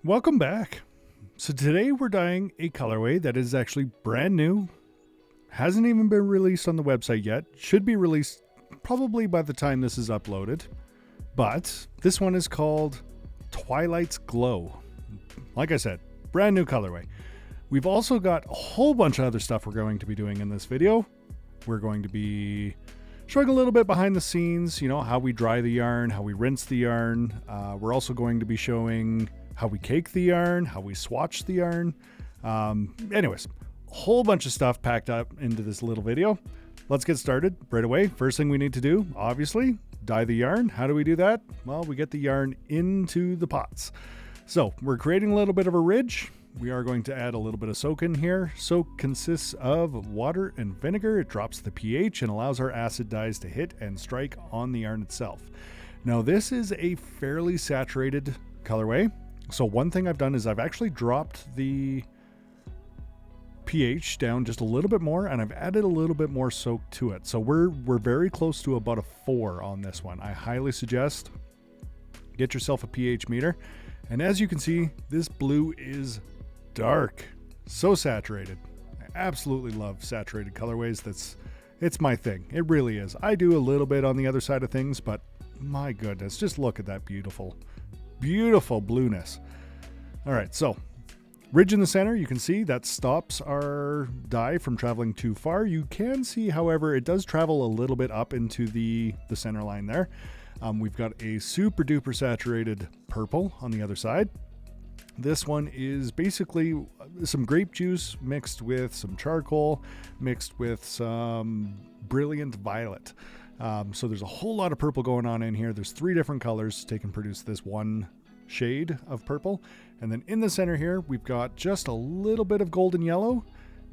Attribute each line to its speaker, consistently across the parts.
Speaker 1: Welcome back. So today we're dyeing a colorway that is actually brand new, hasn't even been released on the website yet, should be released probably by the time this is uploaded, but this one is called Twilight's Glow. Like I said, brand new colorway. We've also got a whole bunch of other stuff we're going to be doing in this video. We're going to be showing a little bit behind the scenes, how we dry the yarn, how we rinse the yarn. We're also going to be showing how we cake the yarn, how we swatch the yarn. Anyways, a whole bunch of stuff packed up into this little video. Let's get started right away. First thing we need to do, obviously, dye the yarn. How do we do that? Well, we get the yarn into the pots. So we're creating a little bit of a ridge. We are going to add a little bit of soak in here. Soak consists of water and vinegar. It drops the pH and allows our acid dyes to hit and strike on the yarn itself. Now this is a fairly saturated colorway. So one thing I've done is I've actually dropped the pH down just a little bit more, and I've added a little bit more soak to it. So we're very close to about a 4 on this one. I highly suggest get yourself a pH meter. And as you can see, this blue is dark, so saturated. I absolutely love saturated colorways. It's my thing. It really is. I do a little bit on the other side of things, but my goodness, just look at that beautiful blueness. All right, so ridge in the center, you can see that stops our dye from traveling too far. You can see, however, it does travel a little bit up into the center line there. We've got a super duper saturated purple on the other side. This one is basically some grape juice mixed with some charcoal, mixed with some brilliant violet. So there's a whole lot of purple going on in here. There's 3 different colors to take and produce this one shade of purple. And then in the center here, we've got just a little bit of golden yellow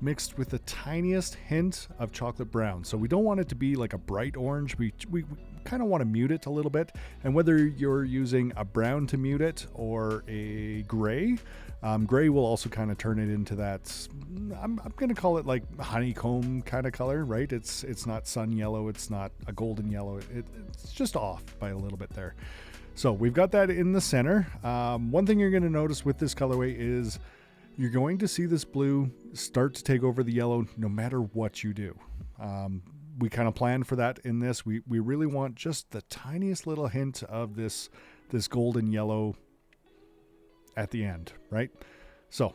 Speaker 1: mixed with the tiniest hint of chocolate brown. So we don't want it to be like a bright orange. We kind of want to mute it a little bit. And whether you're using a brown to mute it or a gray, gray will also kind of turn it into that, I'm going to call it like honeycomb kind of color, right? It's not sun yellow. It's not a golden yellow. It's just off by a little bit there. So we've got that in the center. One thing you're going to notice with this colorway is you're going to see this blue start to take over the yellow no matter what you do. We kind of planned for that in this. We really want just the tiniest little hint of this golden yellow at the end, right? So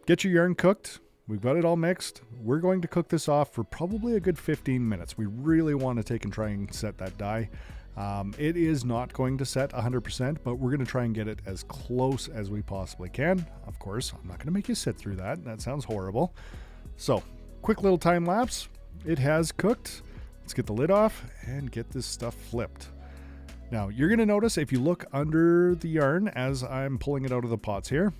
Speaker 1: get your yarn cooked. We've got it all mixed. We're going to cook this off for probably a good 15 minutes. We really want to take and try and set that dye. It is not going to set 100%, but we're going to try and get it as close as we possibly can. Of course, I'm not going to make you sit through that. That sounds horrible. So, quick little time lapse. It has cooked. Let's get the lid off and get this stuff flipped. Now, you're going to notice if you look under the yarn as I'm pulling it out of the pots here,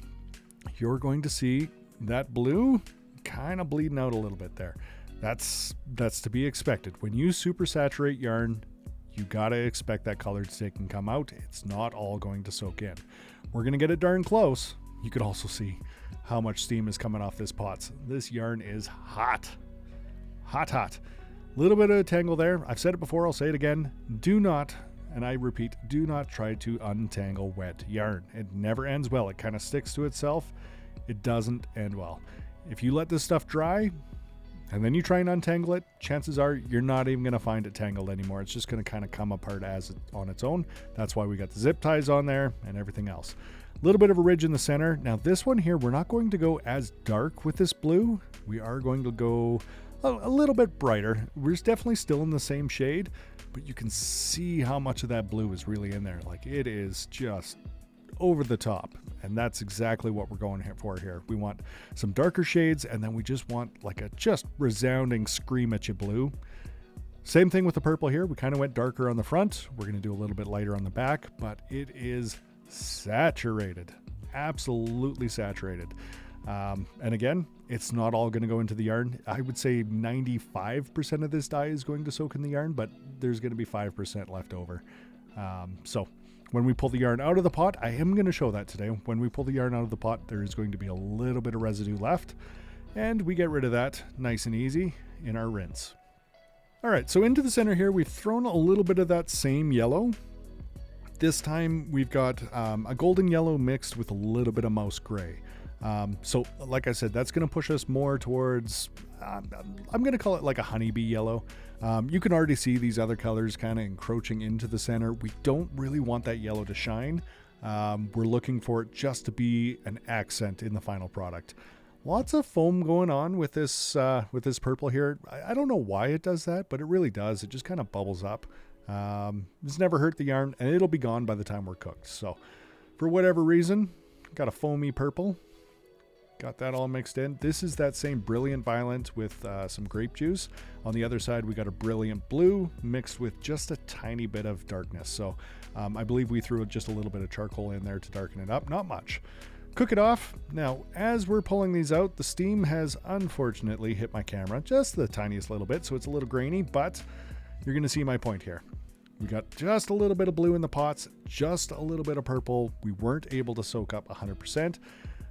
Speaker 1: you're going to see that blue kind of bleeding out a little bit there. That's to be expected. When you super saturate yarn, you gotta expect that color to take and come out. It's not all going to soak in. We're gonna get it darn close. You could also see how much steam is coming off this pots. This yarn is hot. Hot. Little bit of a tangle there. I've said it before, I'll say it again. Do not, and I repeat, do not try to untangle wet yarn. It never ends well. It kind of sticks to itself. It doesn't end well. If you let this stuff dry, and then you try and untangle it, chances are you're not even going to find it tangled anymore. It's just going to kind of come apart on its own. That's why we got the zip ties on there and everything else. A little bit of a ridge in the center. Now this one here, we're not going to go as dark with this blue. We are going to go a little bit brighter. We're definitely still in the same shade, but you can see how much of that blue is really in there. Like it is just over the top. And that's exactly what we're going for here. We want some darker shades, and then we just want like a just resounding scream at you blue. Same thing with the purple here. We kind of went darker on the front. We're going to do a little bit lighter on the back, but it is saturated. Absolutely saturated. And again, it's not all going to go into the yarn. I would say 95% of this dye is going to soak in the yarn, but there's going to be 5% left over. So when we pull the yarn out of the pot, I am going to show that today. When we pull the yarn out of the pot, there is going to be a little bit of residue left, and we get rid of that nice and easy in our rinse. All right, so into the center here, we've thrown a little bit of that same yellow This time we've got a golden yellow mixed with a little bit of mouse gray. So like I said, that's going to push us more towards, I'm going to call it like a honeybee yellow. You can already see these other colors kind of encroaching into the center. We don't really want that yellow to shine. We're looking for it just to be an accent in the final product. Lots of foam going on with this purple here. I don't know why it does that, but it really does. It just kind of bubbles up. It's never hurt the yarn, and it'll be gone by the time we're cooked. So for whatever reason, got a foamy purple. Got that all mixed in. This is that same brilliant violet with some grape juice. On the other side, we got a brilliant blue mixed with just a tiny bit of darkness. So I believe we threw just a little bit of charcoal in there to darken it up. Not much. Cook it off. Now, as we're pulling these out, the steam has unfortunately hit my camera just the tiniest little bit, so it's a little grainy, but you're going to see my point here. We got just a little bit of blue in the pots, just a little bit of purple. We weren't able to soak up 100%,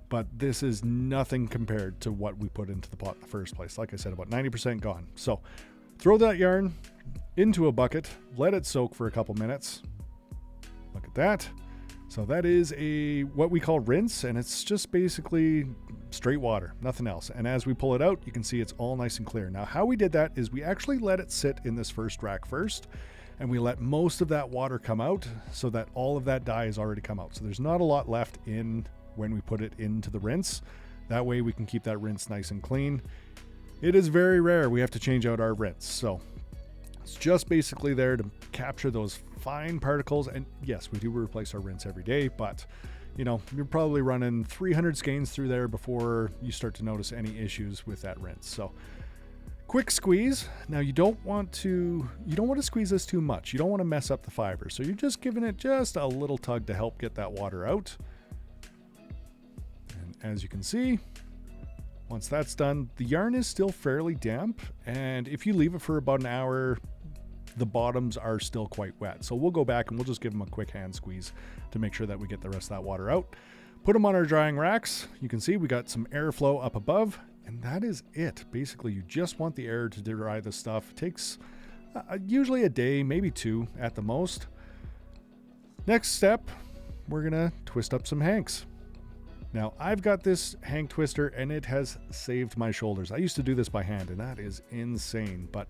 Speaker 1: but this is nothing compared to what we put into the pot in the first place. Like I said, about 90% gone. So throw that yarn into a bucket, let it soak for a couple minutes. Look at that. So that is what we call rinse, and it's just basically straight water, nothing else. And as we pull it out, you can see it's all nice and clear. Now, how we did that is we actually let it sit in this first rack first, and we let most of that water come out so that all of that dye has already come out. So there's not a lot left in when we put it into the rinse. That way we can keep that rinse nice and clean. It is very rare we have to change out our rinse. So it's just basically there to capture those fine particles. And yes, we do replace our rinse every day, but you know, you're probably running 300 skeins through there before you start to notice any issues with that rinse. So quick squeeze. Now you don't want to squeeze this too much. You don't want to mess up the fiber. So you're just giving it just a little tug to help get that water out. And as you can see, once that's done, the yarn is still fairly damp. And if you leave it for about an hour, the bottoms are still quite wet. So we'll go back and we'll just give them a quick hand squeeze to make sure that we get the rest of that water out. Put them on our drying racks. You can see we got some airflow up above, and that is it. Basically, you just want the air to dry the stuff. It takes usually a day, maybe two at the most. Next step, we're gonna twist up some hanks. Now, I've got this hank twister and it has saved my shoulders. I used to do this by hand, and that is insane, but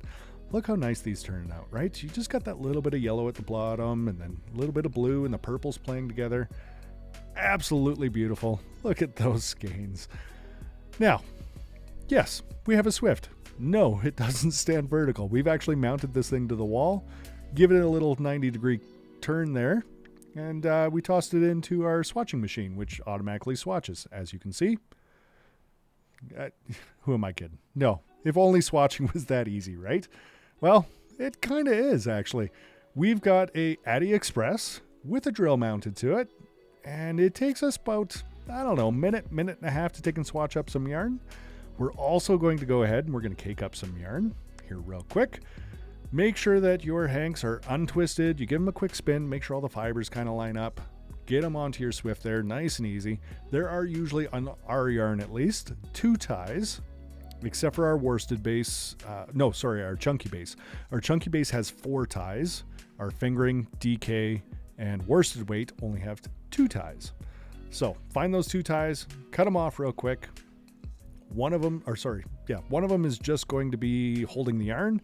Speaker 1: look how nice these turned out, right? You just got that little bit of yellow at the bottom and then a little bit of blue and the purples playing together. Absolutely beautiful. Look at those skeins. Now, yes, we have a Swift. No, it doesn't stand vertical. We've actually mounted this thing to the wall, given it a little 90-degree turn there, and we tossed it into our swatching machine, which automatically swatches, as you can see. Who am I kidding? No, if only swatching was that easy, right? Well, it kind of is, actually. We've got a Addy Express with a drill mounted to it, and it takes us about, I don't know, minute and a half to take and swatch up some yarn. We're also going to go ahead and we're going to cake up some yarn here real quick. Make sure that your hanks are untwisted. You give them a quick spin, make sure all the fibers kind of line up. Get them onto your Swift there, nice and easy. There are usually, on our yarn at least, 2 ties. Except for our worsted base, our chunky base. Our chunky base has 4 ties. Our fingering, DK, and worsted weight only have 2 ties. So find those 2 ties, cut them off real quick. One of them is just going to be holding the yarn.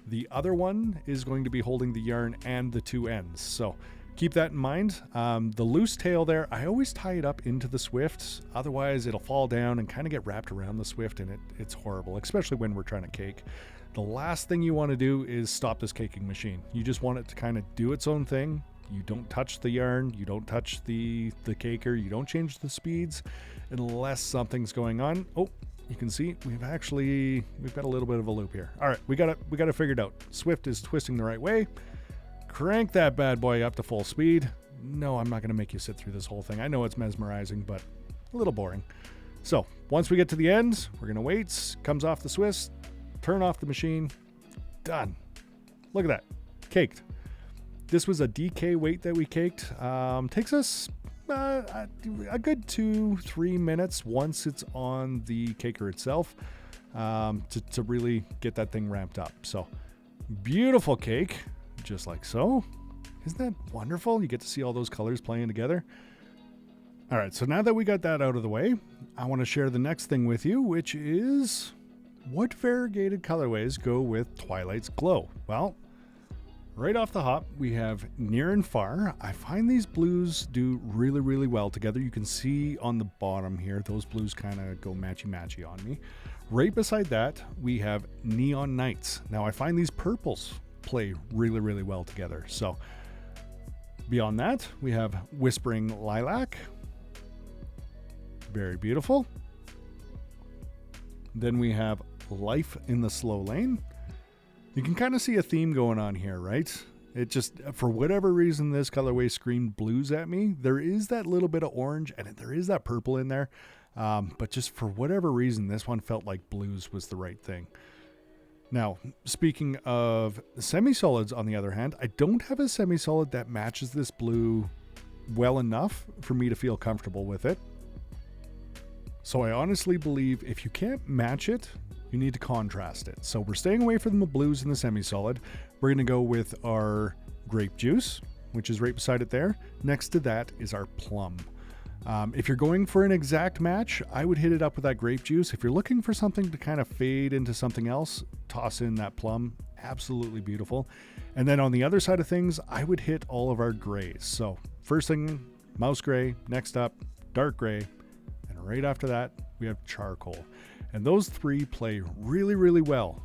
Speaker 1: The other one is going to be holding the yarn and the 2 ends. So keep that in mind. The loose tail there, I always tie it up into the Swift. Otherwise, it'll fall down and kind of get wrapped around the Swift, and it's horrible, especially when we're trying to cake. The last thing you want to do is stop this caking machine. You just want it to kind of do its own thing. You don't touch the yarn. You don't touch the caker. You don't change the speeds unless something's going on. Oh, you can see we've got a little bit of a loop here. All right, we got it figured out. Swift is twisting the right way. Crank that bad boy up to full speed. No, I'm not going to make you sit through this whole thing. I know it's mesmerizing, but a little boring. So once we get to the end, we're going to wait. Comes off the Swiss, turn off the machine. Done. Look at that. Caked. This was a DK weight that we caked. Takes us a good 2-3 minutes once it's on the caker itself to really get that thing ramped up. So beautiful cake. Just like so. Isn't that wonderful? You get to see all those colors playing together. All right, so now that we got that out of the way, I want to share the next thing with you, which is what variegated colorways go with Twilight's Glow? Well, right off the hop, we have Near and Far. I find these blues do really, really well together. You can see on the bottom here, those blues kind of go matchy-matchy on me. Right beside that, we have Neon Nights. Now, I find these purples play really, really well together. So, beyond that, we have Whispering Lilac. Very beautiful. Then we have Life in the Slow Lane. You can kind of see a theme going on here, right? It just, for whatever reason, this colorway screamed blues at me. There is that little bit of orange and there is that purple in there. But just for whatever reason, this one felt like blues was the right thing. Now, speaking of semi-solids, on the other hand, I don't have a semi-solid that matches this blue well enough for me to feel comfortable with it. So I honestly believe if you can't match it, you need to contrast it. So we're staying away from the blues and the semi-solid. We're going to go with our grape juice, which is right beside it there. Next to that is our plum. If you're going for an exact match, I would hit it up with that grape juice. If you're looking for something to kind of fade into something else, toss in that plum. Absolutely beautiful. And then on the other side of things, I would hit all of our grays. So first thing, mouse gray. Next up, dark gray. And right after that, we have charcoal. And those three play really, really well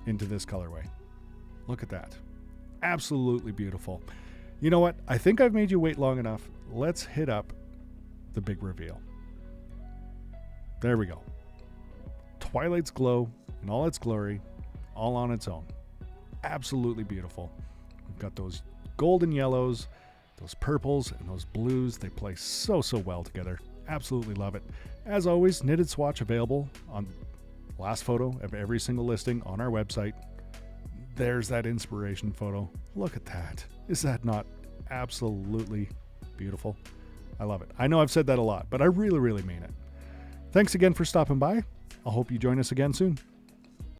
Speaker 1: into this colorway. Look at that. Absolutely beautiful. You know what? I think I've made you wait long enough. Let's hit up the big reveal. There we go. Twilight's Glow in all its glory, all on its own. Absolutely beautiful. We've got those golden yellows, those purples, and those blues. They play so, so well together. Absolutely love it. As always, knitted swatch available on last photo of every single listing on our website. There's that inspiration photo. Look at that. Is that not absolutely beautiful? I love it. I know I've said that a lot, but I really, really mean it. Thanks again for stopping by. I hope you join us again soon.